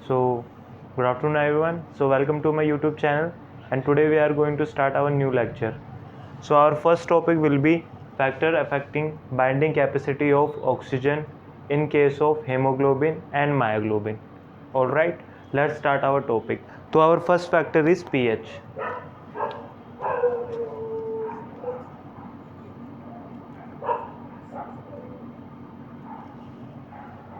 So, good afternoon everyone. So, welcome to my YouTube channel, and today we are going to start our new lecture. So, our first topic will be factor affecting binding capacity of oxygen in case of hemoglobin and myoglobin. Alright, let's start our topic. So, our first factor is pH.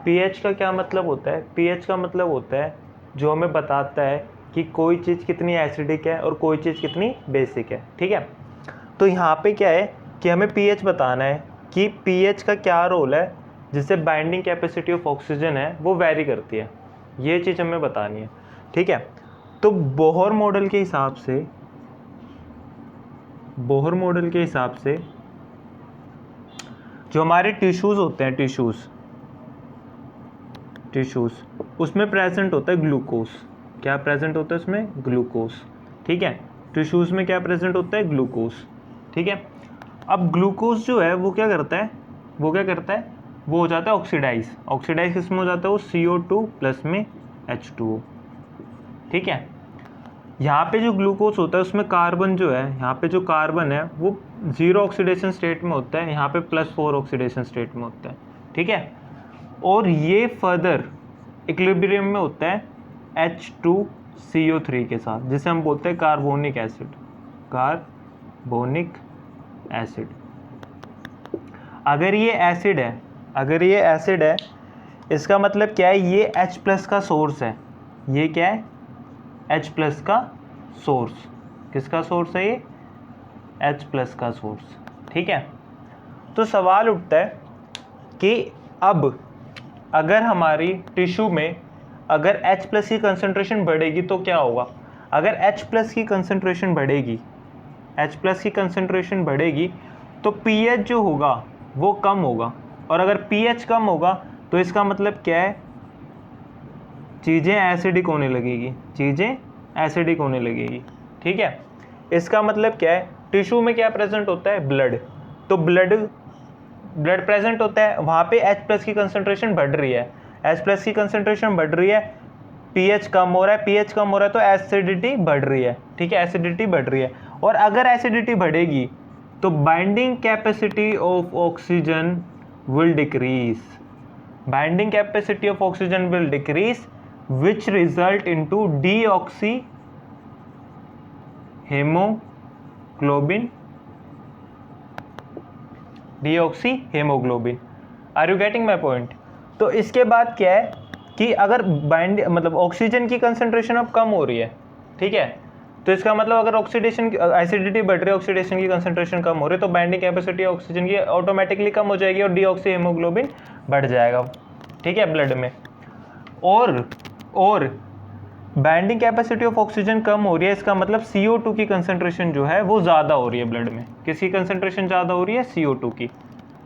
pH का क्या मतलब होता है? pH का मतलब होता है जो हमें बताता है कि कोई चीज़ कितनी एसिडिक है और कोई चीज़ कितनी बेसिक है। ठीक है, तो यहाँ पे क्या है कि हमें pH बताना है कि pH का क्या रोल है जिससे बाइंडिंग कैपेसिटी ऑफ ऑक्सीजन है वो वेरी करती है। ये चीज़ हमें बतानी है। ठीक है, तो बोहर मॉडल के हिसाब से जो हमारे टिश्यूज़ होते हैं, टिश्यूज़ उसमें प्रेजेंट होता है ग्लूकोज। क्या प्रेजेंट होता है उसमें? ग्लूकोज। ठीक है, टिश्यूज़ में क्या प्रेजेंट होता है? ग्लूकोज। ठीक है, अब ग्लूकोज जो है वो क्या करता है? वो हो जाता है ऑक्सीडाइज किस में हो जाता है? वो CO2 प्लस में H2O। ठीक है, यहाँ पे जो ग्लूकोज होता है उसमें कार्बन जो है, यहाँ पे जो कार्बन है वो 0 ऑक्सीडेशन स्टेट में होता है, यहाँ पे +4 ऑक्सीडेशन स्टेट में होता है। ठीक है, और ये फर्दर इक्विलिब्रियम में होता है H2CO3 के साथ, जिसे हम बोलते हैं कार्बोनिक एसिड। अगर ये एसिड है इसका मतलब क्या है? ये H+ का सोर्स है। ये क्या है? H+ का सोर्स। किसका सोर्स है ये? H+ का सोर्स। ठीक है, तो सवाल उठता है कि अब अगर हमारी टिश्यू में अगर H+ की कंसंट्रेशन बढ़ेगी तो क्या होगा? अगर H+ की कंसंट्रेशन बढ़ेगी तो pH जो होगा वो कम होगा, और अगर pH कम होगा तो इसका मतलब क्या है? चीज़ें एसिडिक होने लगेगी। ठीक है, इसका मतलब क्या है? टिश्यू में क्या प्रेजेंट होता है? ब्लड। तो ब्लड प्रेजेंट होता है, वहाँ पे H+ की कंसंट्रेशन बढ़ रही है, pH कम हो रहा है तो एसिडिटी बढ़ रही है। ठीक है, एसिडिटी बढ़ रही है, और अगर एसिडिटी बढ़ेगी तो binding capacity of oxygen will decrease which result into deoxyhemoglobin। Are you getting my point? तो इसके बाद क्या है कि अगर ऑक्सीजन की कंसंट्रेशन अब कम हो रही है, ठीक है, तो इसका मतलब अगर एसिडिटी बढ़ रही है, ऑक्सीडेशन की कंसंट्रेशन कम हो रही है, तो बाइंडिंग कैपेसिटी ऑक्सीजन की ऑटोमेटिकली कम हो जाएगी और डीऑक्सीहेमोग्लोबिन बढ़ जाएगा। ठीक है, ब्लड में। और बाइंडिंग कैपेसिटी ऑफ ऑक्सीजन कम हो रही है, इसका मतलब CO2 की कंसंट्रेशन जो है वो ज़्यादा हो रही है ब्लड में। किसकी कंसंट्रेशन ज़्यादा हो रही है? CO2 की।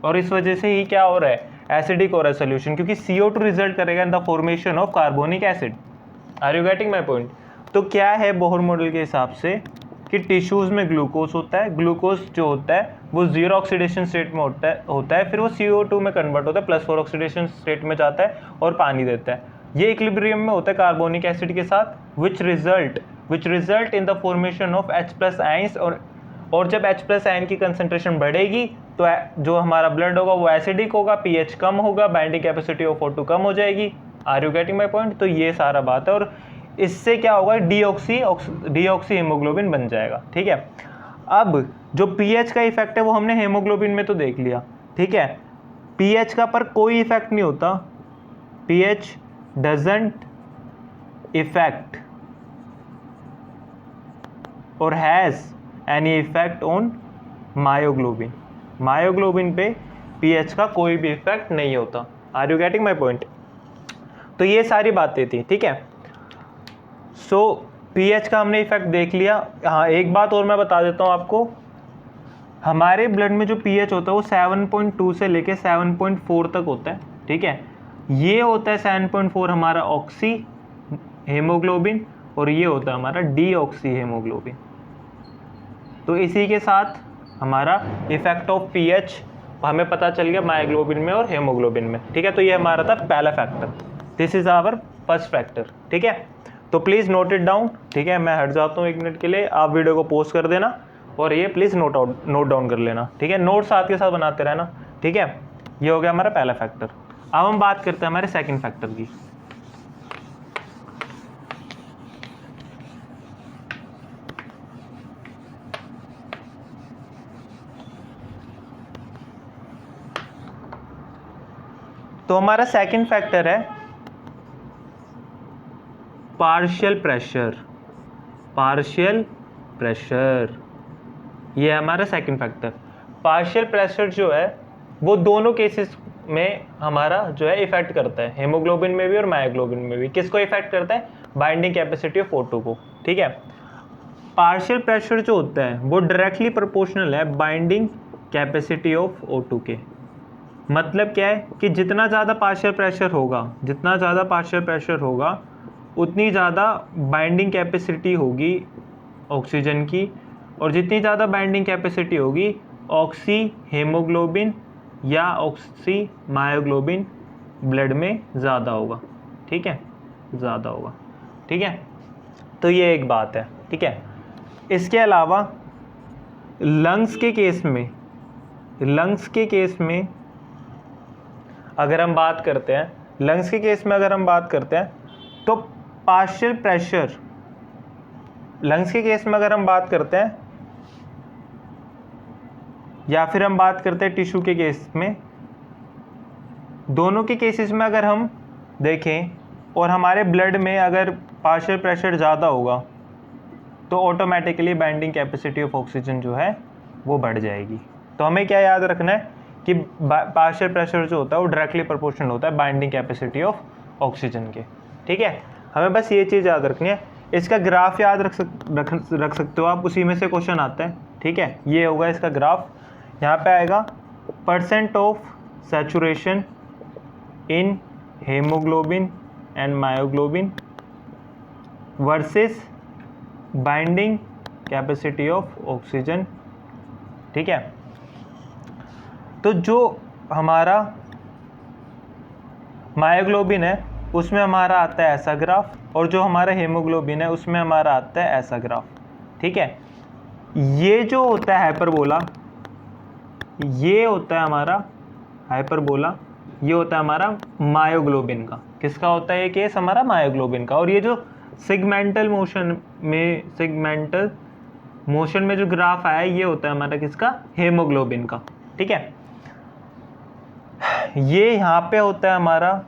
और इस वजह से ही क्या हो रहा है? एसिडिक हो रहा है सोल्यूशन, क्योंकि CO2 रिजल्ट करेगा in the formation of carbonic acid. Are you getting my point? तो क्या है बोहर मॉडल के हिसाब से कि टिश्यूज़ में ग्लूकोज होता है, ग्लूकोज जो होता है वो 0 ऑक्सीडेशन स्टेट में होता है, फिर वो CO2 में कन्वर्ट होता है, +4 ऑक्सीडेशन स्टेट में जाता है और पानी देता है। ये इक्विलिब्रियम में होता है कार्बोनिक एसिड के साथ, which result in the formation of H+ ions. और जब H+ आयन की कंसंट्रेशन बढ़ेगी तो जो हमारा ब्लड होगा वो एसिडिक होगा, pH कम होगा, बाइंडिंग कैपेसिटी ऑफ O2 कम हो जाएगी। Are you getting my point? तो ये सारा बात है, और इससे क्या होगा? डीऑक्सीहेमोग्लोबिन बन जाएगा। ठीक है, अब जो pH का इफेक्ट है वो हमने हेमोग्लोबिन में तो देख लिया। ठीक है, pH का पर कोई इफेक्ट नहीं होता, pH doesn't effect or has any effect on myoglobin पे pH का कोई भी इफेक्ट नहीं होता। Are you getting my point? तो ये सारी बातें थी। ठीक है, सो pH का हमने इफेक्ट देख लिया। हाँ, एक बात और मैं बता देता हूँ आपको, हमारे ब्लड में जो pH होता है वो 7.2 से लेके 7.4 तक होता है। ठीक है, ये होता है 7.4 हमारा ऑक्सी हेमोग्लोबिन, और ये होता है हमारा डीऑक्सीहेमोग्लोबिन। तो इसी के साथ हमारा इफेक्ट ऑफ pH हमें पता चल गया मायोग्लोबिन में और हेमोग्लोबिन में। ठीक है, तो ये हमारा था पहला factor. This is our first factor, ठीक है। तो प्लीज़ नोट इट डाउन, ठीक है। मैं हट जाता हूँ 1 मिनट के लिए, आप वीडियो को पॉज कर देना और ये प्लीज़ नोट डाउन कर लेना, ठीक है। नोट साथ के साथ बनाते रहना, ठीक है। ये हो गया हमारा पहला फैक्टर। अब हम बात करते हैं हमारे सेकंड फैक्टर की। तो हमारा सेकंड फैक्टर है पार्शियल प्रेशर। पार्शियल प्रेशर, ये है हमारा सेकंड फैक्टर। पार्शियल प्रेशर जो है वो दोनों केसेस में हमारा जो है इफेक्ट करता है, हेमोग्लोबिन में भी और मायोग्लोबिन में भी। किसको इफेक्ट करता है? बाइंडिंग कैपेसिटी ऑफ O2 को, ठीक है। पार्शियल प्रेशर जो होता है वो डायरेक्टली प्रोपोर्शनल है बाइंडिंग कैपेसिटी ऑफ O2 के। मतलब क्या है कि जितना ज़्यादा पार्शियल प्रेशर होगा, जितना ज़्यादा पार्शियल प्रेशर होगा उतनी ज़्यादा बाइंडिंग कैपेसिटी होगी ऑक्सीजन की, और जितनी ज़्यादा बाइंडिंग कैपेसिटी होगी ऑक्सी हेमोग्लोबिन या ऑक्सी मायोग्लोबिन ब्लड में ज़्यादा होगा, ठीक है, ज़्यादा होगा, ठीक है। तो ये एक बात है, ठीक है। इसके अलावा लंग्स के केस में अगर हम बात करते हैं, लंग्स के केस में अगर हम बात करते हैं तो पार्शियल प्रेशर, लंग्स के केस में अगर हम बात करते हैं या फिर हम बात करते हैं टिश्यू के केस में, दोनों के केसेस में अगर हम देखें और हमारे ब्लड में अगर पार्शियल प्रेशर ज़्यादा होगा तो automatically binding capacity of oxygen जो है वो बढ़ जाएगी। तो हमें क्या याद रखना है कि पार्शियल प्रेशर जो होता है वो डायरेक्टली प्रोपोर्शनल होता है बाइंडिंग कैपेसिटी ऑफ ऑक्सीजन के, ठीक है। हमें बस ये चीज़ याद रखनी है। इसका ग्राफ याद रख सकते हो आप, उसी में से क्वेश्चन आता है, ठीक है। ये होगा इसका ग्राफ, यहाँ पे आएगा percent of saturation in haemoglobin and myoglobin versus binding capacity of oxygen, ठीक है। तो जो हमारा मायोग्लोबिन है उसमें हमारा आता है ऐसा ग्राफ, और जो हमारा हेमोग्लोबिन है उसमें हमारा आता है ऐसा ग्राफ, ठीक है। ये जो होता है हाइपरबोला, ये होता है हमारा हाइपरबोला, ये होता है हमारा मायोग्लोबिन का। किसका होता है ये केस? हमारा मायोग्लोबिन का। और ये जो सेगमेंटल मोशन में जो ग्राफ आया ये होता है हमारा किसका? हेमोग्लोबिन का, ठीक है। ये यहाँ पे होता है हमारा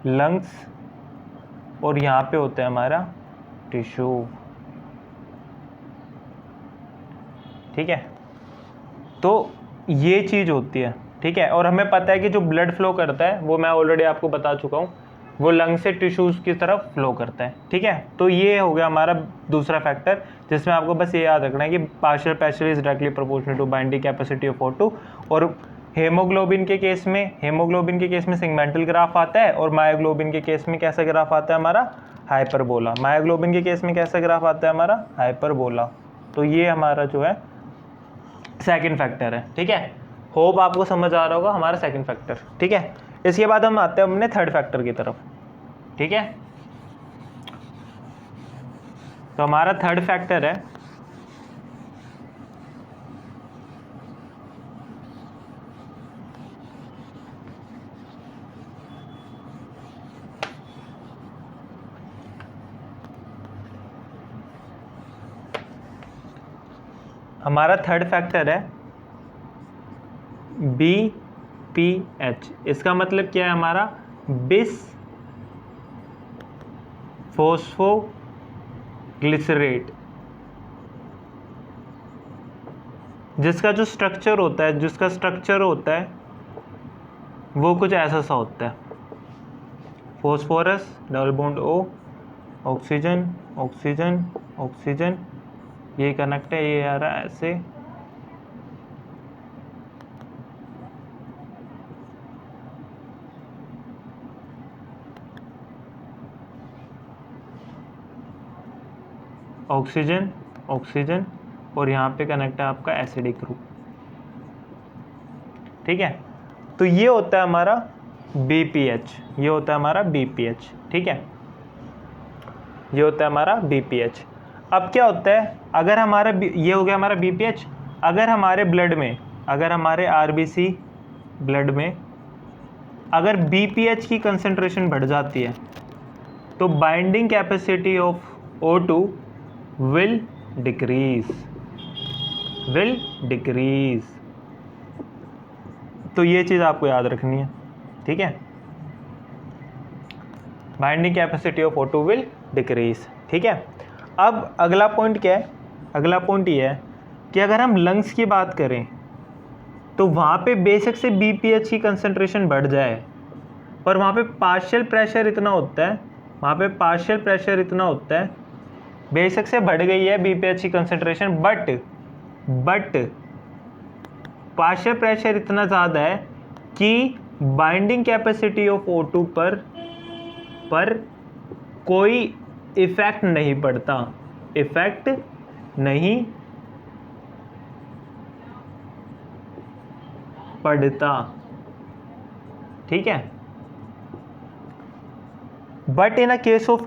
लंग्स और यहाँ पे होता है हमारा टिश्यू, ठीक है। तो ये चीज़ होती है, ठीक है। और हमें पता है कि जो ब्लड फ्लो करता है वो मैं ऑलरेडी आपको बता चुका हूँ, वो लंग से टिश्यूज़ की तरफ फ्लो करता है, ठीक है। तो ये हो गया हमारा दूसरा फैक्टर, जिसमें आपको बस ये याद रखना है कि partial pressure is directly proportional to binding capacity of O2। और हेमोग्लोबिन के केस में सेगमेंटल ग्राफ आता है, और मायोग्लोबिन के केस में कैसा ग्राफ आता है हमारा? हाइपरबोला। मायोग्लोबिन के केस में कैसा ग्राफ आता है हमारा? हाइपरबोला। तो ये हमारा जो है सेकंड फैक्टर है, ठीक है। होप आपको समझ आ रहा होगा हमारा सेकंड फैक्टर, ठीक है। इसके बाद हम आते हैं अपने थर्ड फैक्टर की तरफ, ठीक है। तो हमारा थर्ड फैक्टर है BPH। इसका मतलब क्या है हमारा? बिस फोस्फोग्लिसरेट। जिसका स्ट्रक्चर होता है वो कुछ ऐसा सा होता है, phosphorus double bond O, oxygen oxygen oxygen, ये कनेक्ट है, ये आ रहा है ऐसे, ऑक्सीजन ऑक्सीजन, और यहाँ पे कनेक्ट है आपका एसिडिक ग्रुप, ठीक है। तो ये होता है हमारा BPH, ये होता है हमारा BPH, ठीक है, ये होता है हमारा BPH। अब क्या होता है, अगर हमारा ये हो गया हमारा BPH, अगर हमारे ब्लड में, अगर हमारे RBC ब्लड में अगर BPH की कंसंट्रेशन बढ़ जाती है तो binding capacity of O2 will decrease, will decrease. तो ये चीज़ आपको याद रखनी है, ठीक है, binding capacity of O2 will decrease, ठीक है। अब अगला पॉइंट क्या है, अगला पॉइंट ये है कि अगर हम लंग्स की बात करें तो वहाँ पे बेशक से BPH की कंसंट्रेशन बढ़ जाए, पर वहाँ पे पार्शियल प्रेशर इतना होता है, वहाँ पे पार्शियल प्रेशर इतना होता है, बेशक से बढ़ गई है BPH की कंसंट्रेशन, बट पार्शियल प्रेशर इतना ज़्यादा है कि बाइंडिंग कैपेसिटी ऑफ O2 पर कोई इफ़ेक्ट नहीं पड़ता, इफ़ेक्ट नहीं पड़ता, ठीक है। But in a case of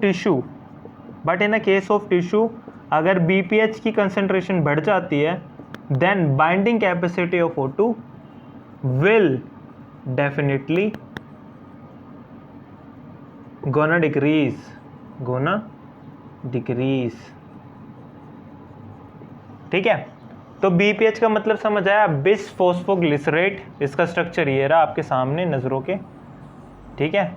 tissue अगर BPH की कंसंट्रेशन बढ़ जाती है then binding capacity of O2 will definitely gonna decrease, ठीक है। तो BPH का मतलब समझ आया, बिसफॉस्फोग्लिसरेट, इसका स्ट्रक्चर ये रहा आपके सामने नज़रों के, ठीक है।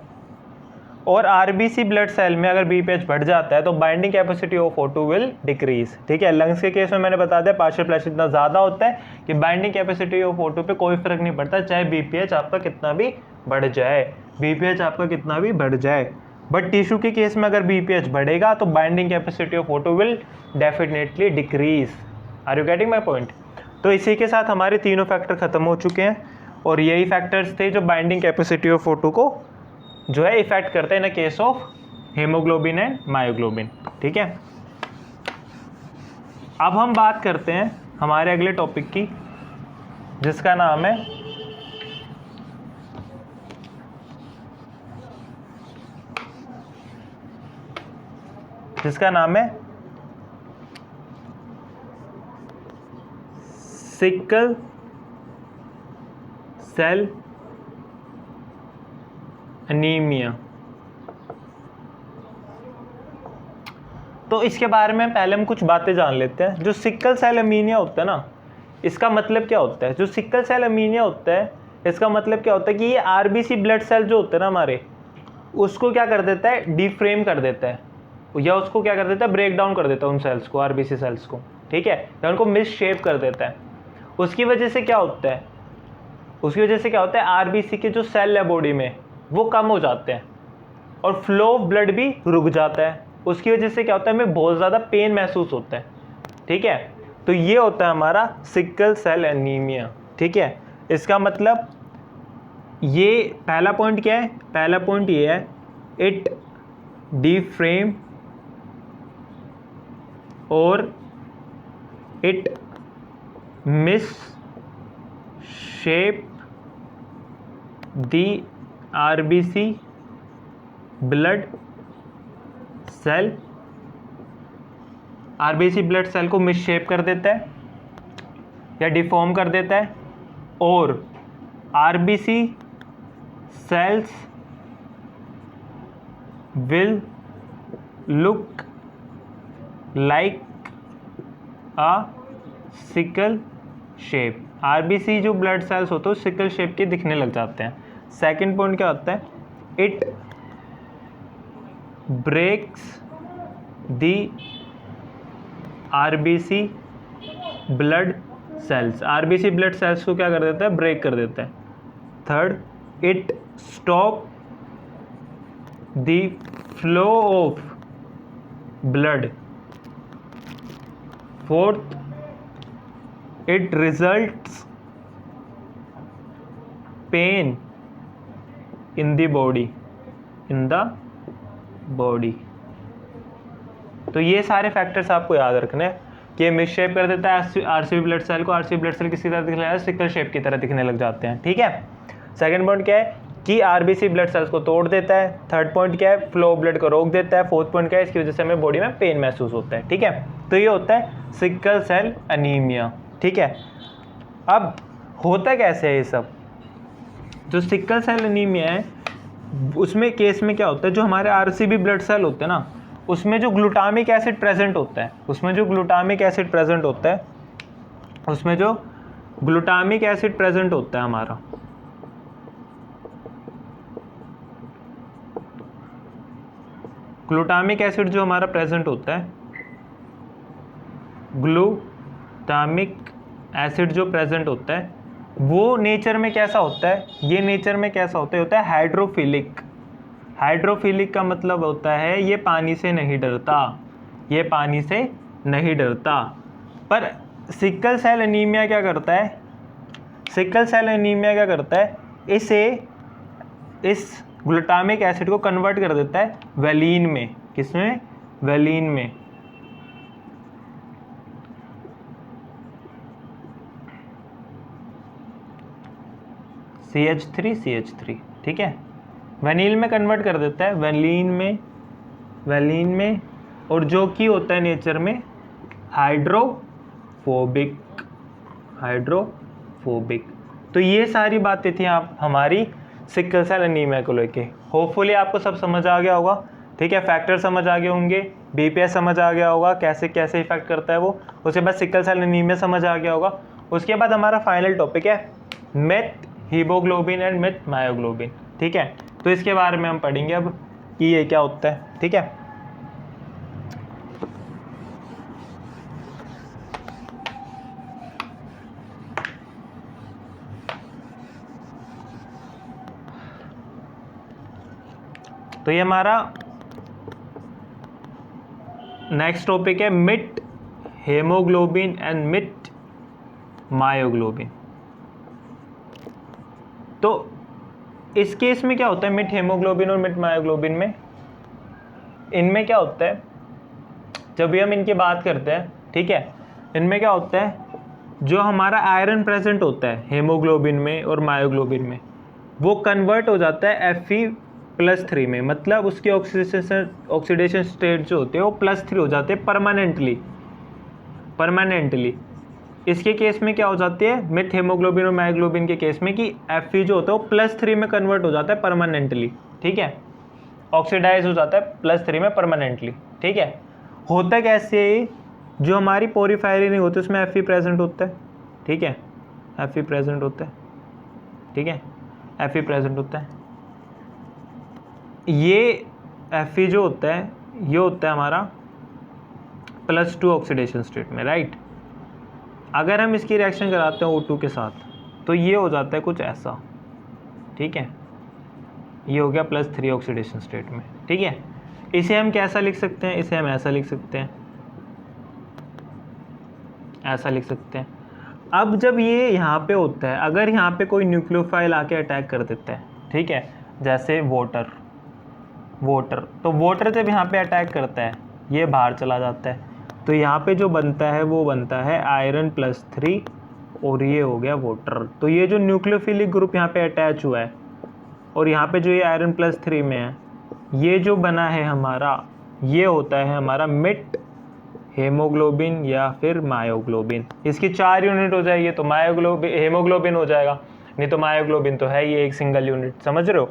और RBC ब्लड सेल में अगर BPH बढ़ जाता है तो binding capacity of O2 will decrease, ठीक है। लंग्स के केस में मैंने बता दिया पार्शियल प्रेशर इतना ज़्यादा होता है कि बाइंडिंग कैपेसिटी ऑफ O2 पे कोई फर्क नहीं पड़ता, चाहे BPH आपका कितना भी बढ़ जाए, BPH आपका कितना भी बढ़ जाए। बट टिश्यू के केस में अगर BPH बढ़ेगा तो binding capacity of O2 will definitely decrease. Are you getting my point? तो इसी के साथ हमारे तीनों फैक्टर खत्म हो चुके हैं और यही फैक्टर्स थे जो बाइंडिंग कैपेसिटी ऑफ O2 को जो है इफेक्ट करते हैं in case of haemoglobin and myoglobin, ठीक है। अब हम बात करते हैं हमारे अगले टॉपिक की, जिसका नाम है सिकल सेल एनीमिया। तो इसके बारे में पहले हम कुछ बातें जान लेते हैं। जो सिकल सेल एनीमिया होता है ना, इसका मतलब क्या होता है? जो सिकल सेल एनीमिया होता है इसका मतलब क्या होता है कि ये RBC ब्लड सेल जो होते हैं ना हमारे, उसको क्या कर देता है, डिफ्रेम कर देता है, या उसको क्या कर देता है, ब्रेक डाउन कर देता है उन सेल्स को, RBC सेल्स को, ठीक है, या उनको मिस शेप कर देता है। उसकी वजह से क्या होता है, RBC के जो सेल है बॉडी में वो कम हो जाते हैं और फ्लो ऑफ ब्लड भी रुक जाता है। उसकी वजह से क्या होता है, हमें बहुत ज़्यादा पेन महसूस होता है, ठीक है। तो ये होता है हमारा सिकल सेल एनीमिया, ठीक है। इसका मतलब ये पहला पॉइंट क्या है, पहला पॉइंट ये है, इट डिफ्रेम और it misshape the RBC blood cell, RBC blood cell को मिस शेप कर देता है या डिफॉर्म कर देता है, और RBC cells will look like a sickle shape. RBC जो ब्लड सेल्स होते हैं सिकल शेप के दिखने लग जाते हैं। सेकंड पॉइंट क्या होता है, it breaks the RBC blood cells, RBC blood cells को क्या कर देता है, ब्रेक कर देता है। Third, it stop the flow of blood. Fourth, it results pain in the body, तो ये सारे फैक्टर्स आपको याद रखने हैं कि मिस शेप कर देता है RBC ब्लड सेल को, RBC ब्लड सेल किसी तरह दिखने लगता है, सिकल शेप की तरह दिखने लग जाते हैं, ठीक है। सेकंड पॉइंट क्या है कि आरबीसी ब्लड सेल्स को तोड़ देता है। थर्ड पॉइंट क्या है, फ्लो ब्लड को रोक देता है। फोर्थ पॉइंट क्या है, इसकी वजह से हमें बॉडी में पेन महसूस होता है। ठीक है, तो ये होता है सिकल सेल एनीमिया। ठीक है, अब होता कैसे है ये सब? जो सिकल सेल एनीमिया है उसमें केस में क्या होता है, जो हमारे आरसीबी ब्लड सेल होते हैं ना, उसमें जो ग्लूटामिक एसिड प्रेजेंट होता है, उसमें जो ग्लूटामिक एसिड प्रेजेंट होता है, उसमें जो ग्लूटामिक एसिड प्रेजेंट होता है हमारा, ग्लूटामिक एसिड जो हमारा प्रेजेंट होता है, ग्लूटामिक एसिड जो प्रेजेंट होता है वो नेचर में कैसा होता है, ये नेचर में कैसा होता है हाइड्रोफिलिक। हाइड्रोफिलिक का मतलब होता है ये पानी से नहीं डरता, ये पानी से नहीं डरता। पर सिकल सेल एनीमिया क्या करता है, सिकल सेल एनीमिया क्या करता है, इस ग्लूटामिक एसिड को कन्वर्ट कर देता है वेलिन में। किसमें? वेलिन में। CH3 ठीक है, वेनिल में कन्वर्ट कर देता है, वेलिन में, और जो कि होता है नेचर में हाइड्रोफोबिक। तो ये सारी बातें थी आप हमारी सिकल सेल एनीमिया को लेके। होपफुली आपको सब समझ आ गया होगा। ठीक है, फैक्टर समझ आ गए होंगे, बीपीएस समझ आ गया होगा, कैसे कैसे इफेक्ट करता है वो। उसके बाद सिकल सेल एनीमिया समझ आ गया होगा। उसके बाद हमारा फाइनल टॉपिक है methaemoglobin and metmyoglobin. ठीक है, तो इसके बारे में हम पढ़ेंगे अब कि ये क्या होता है। ठीक है, तो ये हमारा नेक्स्ट टॉपिक है मिट हेमोग्लोबिन एंड मिट मायोग्लोबिन। तो इस केस में क्या होता है, मिट हेमोग्लोबिन और मिट मायोग्लोबिन में, इनमें क्या होता है, जब भी हम इनकी बात करते हैं, ठीक है, इनमें क्या होता है, जो हमारा आयरन प्रेजेंट होता है हेमोग्लोबिन में और मायोग्लोबिन में, वो कन्वर्ट हो जाता है Fe+3 में। मतलब उसके ऑक्सीडेशन स्टेट जो होते हैं वो +3 हो जाते हैं परमानेंटली। इसके केस में क्या हो जाती है, मिथ हेमोग्लोबिन और मायोग्लोबिन के केस में कि Fe जो होता है वो +3 में कन्वर्ट हो जाता है परमानेंटली। ठीक है, ऑक्सीडाइज हो जाता है +3 में परमानेंटली। ठीक है, होता कैसे, जो हमारी पोरीफायरी नहीं होती उसमें Fe प्रेजेंट होता है। ठीक है, Fe प्रेजेंट होता है। ठीक है, Fe प्रेजेंट होता है। ये Fe जो होता है ये होता है हमारा +2 ऑक्सीडेशन स्टेट में, राइट। अगर हम इसकी रिएक्शन कराते हैं O2 के साथ तो ये हो जाता है कुछ ऐसा। ठीक है, ये हो गया +3 ऑक्सीडेशन स्टेट में। ठीक है, इसे हम कैसा लिख सकते हैं, इसे हम ऐसा लिख सकते हैं, ऐसा लिख सकते हैं। अब जब ये यहाँ पे होता है, अगर यहाँ पे कोई न्यूक्लियोफाइल आके अटैक कर देता है, ठीक है, जैसे वाटर, तो वाटर जब यहाँ पे अटैक करता है ये बाहर चला जाता है, तो यहाँ पे जो बनता है वो बनता है आयरन +3 और ये हो गया वाटर। तो ये जो न्यूक्लियोफिलिक ग्रुप यहाँ पे अटैच हुआ है और यहाँ पे जो ये आयरन +3 में है, ये जो बना है हमारा, ये होता है हमारा मिट हेमोग्लोबिन या फिर मायोग्लोबिन। इसकी 4 यूनिट हो जाएगी तो हेमोग्लोबिन हो जाएगा, नहीं तो मायोग्लोबिन तो है ये एक सिंगल यूनिट, समझ रहे हो।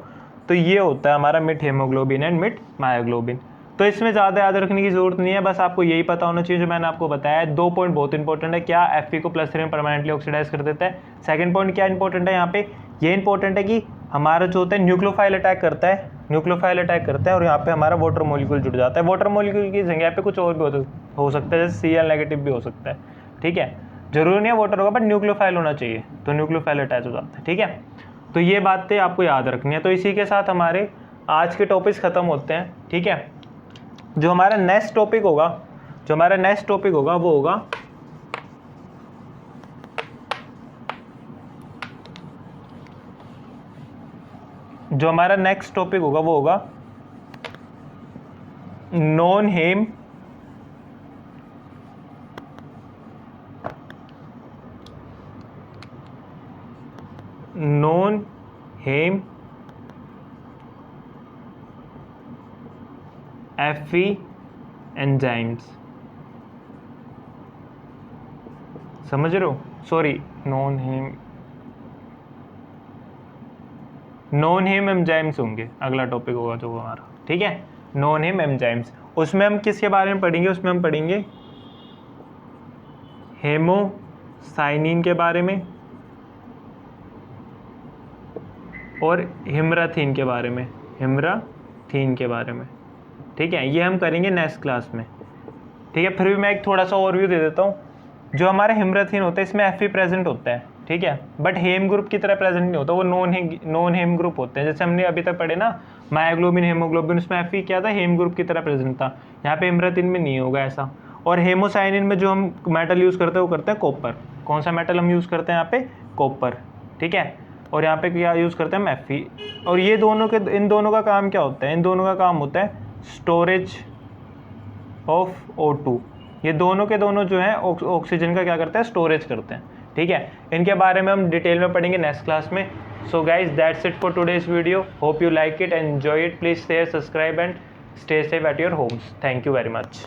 तो ये होता है हमारा मिट हेमोग्लोबिन एंड मिट मायोग्लोबिन। तो इसमें ज़्यादा याद रखने की जरूरत नहीं है, बस आपको यही पता होना चाहिए जो मैंने आपको बताया है। 2 पॉइंट बहुत इंपॉर्टेंट है, क्या Fe को +3 में परमानेंटली ऑक्सीडाइज कर देता है। सेकंड पॉइंट क्या इंपॉर्टेंट है यहाँ पे, ये इंपॉर्टेंट है कि हमारा जो होता है न्यूक्लियोफाइल अटैक करता है और यहाँ पे हमारा वाटर मॉलिक्यूल जुड़ जाता है। वाटर मॉलिक्यूल की जगह पे कुछ और भी हो सकता है, जैसे Cl नेगेटिव भी हो सकता है। ठीक है, जरूरी नहीं है वाटर होगा, बट न्यूक्लियोफाइल होना चाहिए, तो न्यूक्लियोफाइल अटैच हो जाता है। ठीक है, तो ये बातें आपको याद रखनी है। तो इसी के साथ हमारे आज के टॉपिक्स खत्म होते हैं। ठीक है, जो हमारा नेक्स्ट टॉपिक होगा वो होगा नॉन हेम Fe एंजाइम्स, समझ रहे हो? सॉरी, नॉन हेम एंजाइम्स होंगे, अगला टॉपिक होगा जो हमारा, ठीक है, नॉन हेम एंजाइम्स। उसमें हम किसके बारे में पढ़ेंगे? उसमें हम पढ़ेंगे हेमोसाइनिन के बारे में और हिमराथीन के बारे में, हिमराथीन के बारे में, ठीक है, ये हम करेंगे नेक्स्ट क्लास में, ठीक है। फिर भी मैं एक थोड़ा सा ओवरव्यू दे देता हूँ। जो हमारा हिमराथीन होता है इसमें Fe प्रेजेंट होता है, ठीक है, बट हेम ग्रुप की तरह प्रेजेंट नहीं होता, वो नॉन हेम ग्रुप होते हैं। जैसे हमने अभी तक पढ़े ना मायोग्लोबिन, हेमोग्लोबिन, उसमें Fe क्या था? हेम ग्रुप की तरह प्रेजेंट था। यहाँ पे हिमराथीन में नहीं होगा ऐसा। और हेमोसाइनिन में जो हम मेटल यूज़ करते हैं वो करते हैं कॉपर। कौन सा मेटल हम यूज़ करते हैं यहाँ पे? कॉपर, ठीक है। और यहाँ पे क्या यूज़ करते हैं? हम Fe। और ये दोनों के, इन दोनों का काम क्या होता है? इन दोनों का काम होता है स्टोरेज ऑफ O2। ये दोनों के दोनों जो है ऑक्सीजन का क्या करते हैं? स्टोरेज करते हैं, ठीक है। इनके बारे में हम डिटेल में पढ़ेंगे नेक्स्ट क्लास में। So guys, that's it for today's video. Hope you like it and enjoy it. Please share, subscribe and stay safe at your homes. Thank you very much.